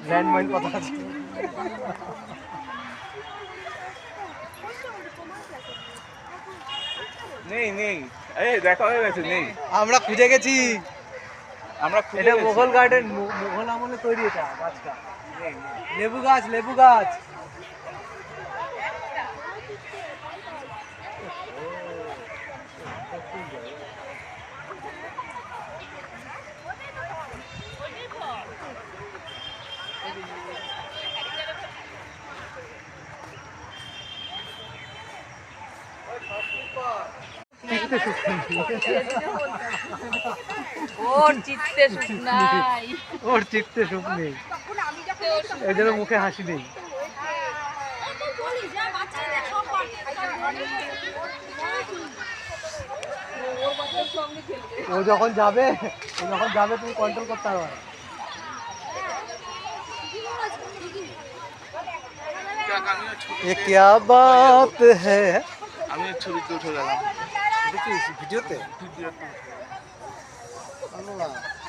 Landmine কথা আছে। নেই নেই, এই দেখা হয়ে গেছে, নেই। আমরা খুঁজে গেছি। আমরা খুঁজে এটা গেছি। মোগল গার্ডেন, মোগল আমলে তৈরি এটা গাছটা। লেবু গাছ, লেবু গাছ। ওর চিত্তে সুখ নাই। ওর চিত্তে সুখ নেই, এই জন্য মুখে হাসি নেই। ও যখন যাবে তুমি কন্ট্রোল করতে পারবে না। ये क्या बात है। আমি ছবিতে উঠে গেলাম। ভিডিওতে ভিডিওতে। আল্লাহ।